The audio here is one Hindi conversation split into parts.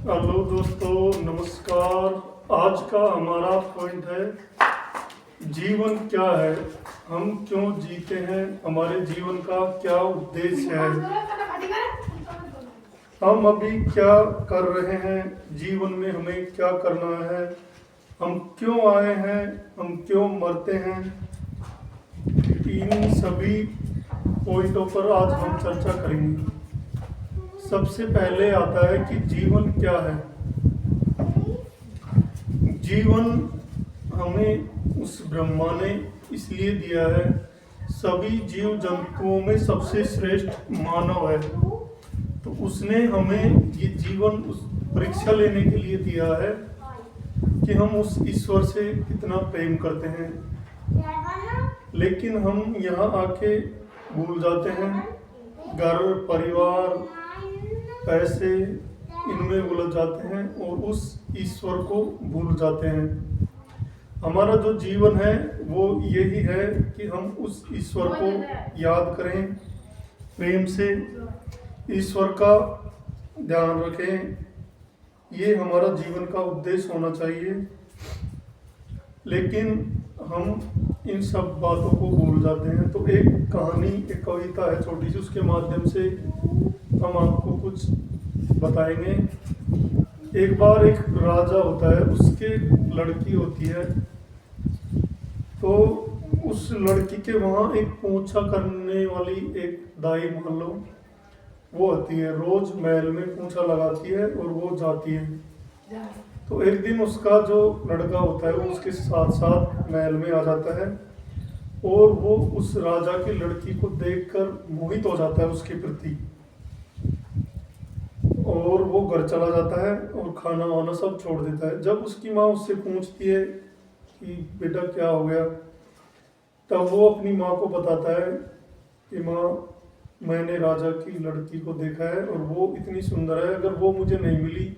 हेलो दोस्तों, नमस्कार। आज का हमारा पॉइंट है जीवन क्या है, हम क्यों जीते हैं, हमारे जीवन का क्या उद्देश्य है, हम अभी क्या कर रहे हैं, जीवन में हमें क्या करना है, हम क्यों आए हैं, हम क्यों मरते हैं। इन सभी पॉइंटों पर आज हम चर्चा करेंगे। सबसे पहले आता है कि जीवन क्या है। जीवन हमें उस ब्रह्मा ने इसलिए दिया है, सभी जीव जंतुओं में सबसे श्रेष्ठ मानव है, तो उसने हमें ये जीवन उस परीक्षा लेने के लिए दिया है कि हम उस ईश्वर से कितना प्रेम करते हैं। लेकिन हम यहाँ आके भूल जाते हैं, घर परिवार पैसे इनमें उलझ जाते हैं और उस ईश्वर को भूल जाते हैं। हमारा जो जीवन है वो यही है कि हम उस ईश्वर को याद करें, प्रेम से ईश्वर का ध्यान रखें। ये हमारा जीवन का उद्देश्य होना चाहिए। लेकिन हम इन सब बातों को भूल जाते हैं। तो एक कहानी, एक कविता है छोटी सी, उसके माध्यम से हम आपको कुछ बताएंगे। एक बार एक राजा होता है, उसके लड़की होती है, तो उस लड़की के वहाँ एक पोछा करने वाली एक दाई मान लो वो होती है, रोज महल में पोछा लगाती है और वो जाती है। तो एक दिन उसका जो लड़का होता है वो उसके साथ साथ महल में आ जाता है और वो उस राजा की लड़की को देखकर मोहित हो जाता है उसके प्रति, और वो घर चला जाता है और खाना वाना सब छोड़ देता है। जब उसकी माँ उससे पूछती है कि बेटा क्या हो गया, तब वो अपनी माँ को बताता है कि माँ, मैंने राजा की लड़की को देखा है और वो इतनी सुंदर है, अगर वो मुझे नहीं मिली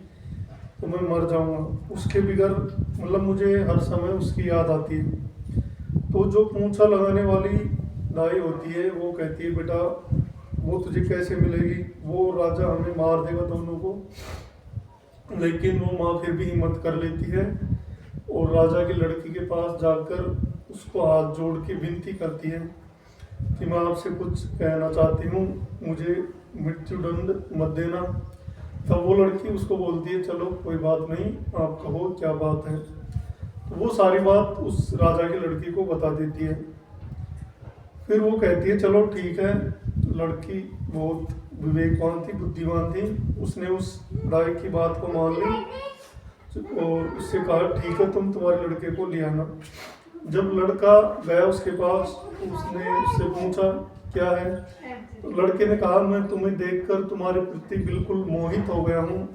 तो मैं मर जाऊंगा। उसके बिगर मतलब मुझे हर समय उसकी याद आती है। तो जो पूंछा लगाने वाली दाई होती है वो कहती है बेटा वो तुझे कैसे मिलेगी, वो राजा हमें मार देगा दोनों को। लेकिन वो माँ फिर भी हिम्मत कर लेती है और राजा की लड़की के पास जाकर उसको हाथ जोड़ के विनती करती है कि मैं आपसे कुछ कहना चाहती हूँ, मुझे मृत्युदंड मत देना। तब वो लड़की उसको बोलती है चलो कोई बात नहीं, आप कहो क्या बात है। तो वो सारी बात उस राजा की लड़की को बता देती है। फिर वो कहती है चलो ठीक है। लड़की बहुत विवेकवान थी, बुद्धिमान थी, उसने उस दाई की बात को मान ली और उससे कहा ठीक है तुम तुम्हारे लड़के को ले आना। जब लड़का गया उसके पास, उसने उससे पूछा क्या है, तो लड़के ने कहा मैं तुम्हें देखकर तुम्हारे प्रति बिल्कुल मोहित हो गया हूँ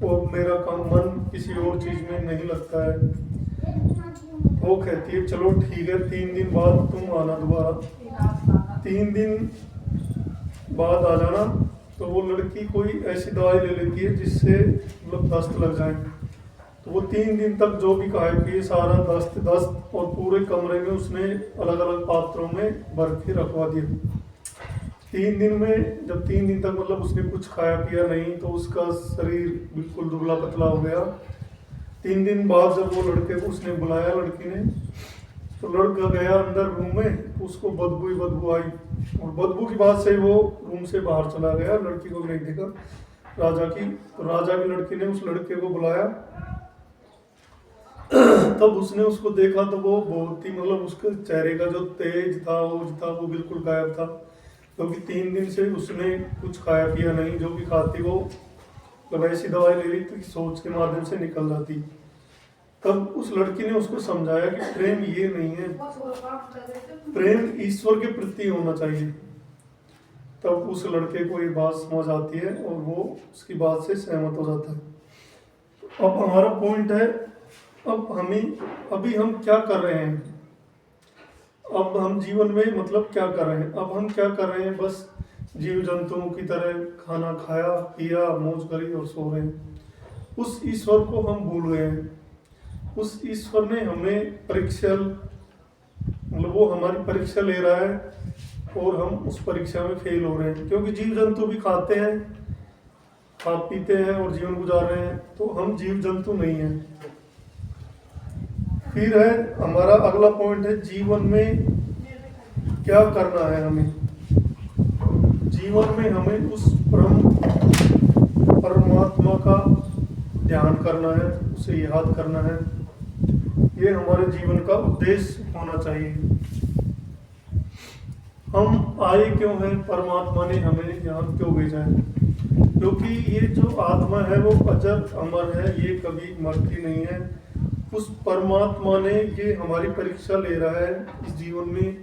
और मेरा काम मन किसी और चीज में नहीं लगता है। वो कहती है चलो ठीक है, 3 दिन बाद तुम आना दोबारा। 3 दिन बाद आ जाना। तो वो लड़की कोई ऐसी दवाई ले लेती है जिससे मतलब दस्त लग जाए। तो वो 3 दिन तक जो भी खाए पिए सारा दस्त और पूरे कमरे में उसने अलग अलग पात्रों में भर के रखवा दिया। 3 दिन में जब 3 दिन तक मतलब उसने कुछ खाया पिया नहीं, तो उसका शरीर बिल्कुल दुबला पतला हो गया। 3 दिन बाद जब वो लड़के को उसने बुलाया, लड़की ने, तो लड़का गया अंदर रूम में, उसको बदबू ही बदबू आई और बदबू की बात से वो रूम से बाहर चला गया। लड़की को नहीं देखा राजा की। तो राजा की लड़की ने उस लड़के को बुलाया। तब उसने उसको देखा तो वो बहुत ही मतलब उसके चेहरे का जो तेज था वो बिल्कुल गायब था, क्योंकि 3 दिन से उसने कुछ खाया पिया नहीं। जो भी खाती वो मतलब ऐसी दवाई ले रही थी सोच के माध्यम से निकल जाती। तब उस लड़की ने उसको समझाया कि प्रेम ये नहीं है, प्रेम ईश्वर के प्रति होना चाहिए। तब उस लड़के को ये बात समझ आती है और वो उसकी बात से सहमत हो जाता है। अब हमारा पॉइंट है, अभी हम क्या कर रहे हैं, अब हम जीवन में मतलब क्या कर रहे हैं। अब हम क्या कर रहे हैं, बस जीव जंतुओं की तरह खाना खाया पिया मौज करी और सो रहे हैं। उस ईश्वर को हम भूल गए हैं। उस ईश्वर ने हमें परीक्षा मतलब वो हमारी परीक्षा ले रहा है और हम उस परीक्षा में फेल हो रहे हैं, क्योंकि जीव जंतु भी खाते हैं, खा पीते हैं और जीवन गुजार रहे हैं, तो हम जीव जंतु नहीं हैं। फिर है हमारा अगला पॉइंट है, जीवन में क्या करना है हमें। जीवन में हमें उस परमात्मा का ध्यान करना है, उसे याद करना है। ये हमारे जीवन का उद्देश्य होना चाहिए। हम आए क्यों हैं, परमात्मा ने हमें यहाँ क्यों भेजा है? क्योंकि ये जो आत्मा है वो अजर अमर है, ये कभी मरती नहीं है। उस परमात्मा ने ये हमारी परीक्षा ले रहा है इस जीवन में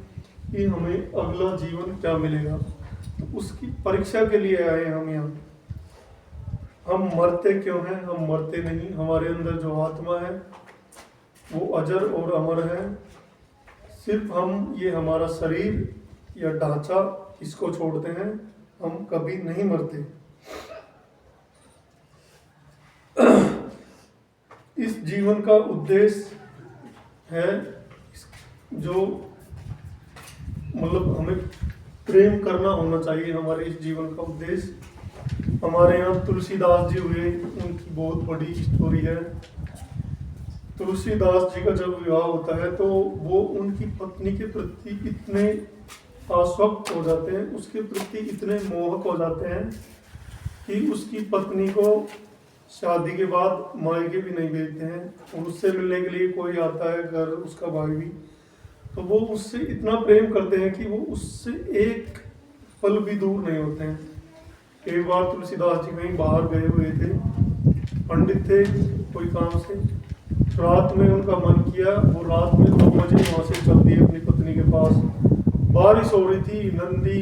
कि हमें अगला जीवन क्या मिलेगा, तो उसकी परीक्षा के लिए आए हम यहाँ। हम मरते क्यों हैं? हम मरते नहीं। हमारे अंदर जो आत्मा है वो अजर और अमर है। सिर्फ हम ये हमारा शरीर या ढांचा इसको छोड़ते हैं, हम कभी नहीं मरते। इस जीवन का उद्देश्य है जो मतलब हमें प्रेम करना होना चाहिए। हमारे इस जीवन का उद्देश्य, हमारे यहाँ तुलसीदास जी हुए, उनकी बहुत बड़ी स्टोरी है। तुलसीदास जी का जब विवाह होता है तो वो उनकी पत्नी के प्रति इतने आसक्त हो जाते हैं, उसके प्रति इतने मोहक हो जाते हैं कि उसकी पत्नी को शादी के बाद मायके भी नहीं भेजते हैं, और उससे मिलने के लिए कोई आता है घर, उसका भाई भी, तो वो उससे इतना प्रेम करते हैं कि वो उससे एक पल भी दूर नहीं होते हैं। एक बार तुलसीदास जी कहीं बाहर गए हुए थे, पंडित थे कोई काम से, रात में उनका मन किया, वो रात में 2 बजे वहाँ से चल दिए अपनी पत्नी के पास। बारिश हो रही थी, नंदी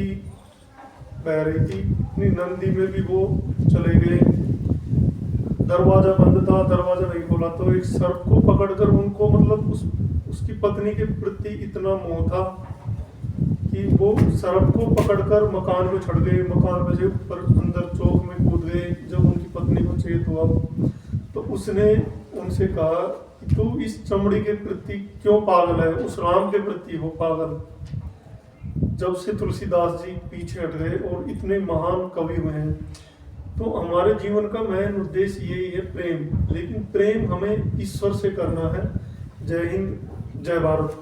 बह रही थी, अपनी नंदी में भी वो चले गए। दरवाजा बंद था, दरवाजा नहीं खोला तो एक सर्प को पकड़कर उनको मतलब उसकी पत्नी के प्रति इतना मोह था कि वो सर्प को पकड़कर मकान में चढ़ गए। मकान में से ऊपर अंदर चौक में कूद गए। जब उनकी पत्नी को चेत हुआ तो उसने उनसे कहा कि तू इस चमड़ी के प्रति क्यों पागल है, उस राम के प्रति हो पागल। जब से तुलसीदास जी पीछे हट गए और इतने महान कवि हुए हैं। तो हमारे जीवन का मेन उद्देश्य यही है, प्रेम। लेकिन प्रेम हमें ईश्वर से करना है। जय हिंद, जय भारत।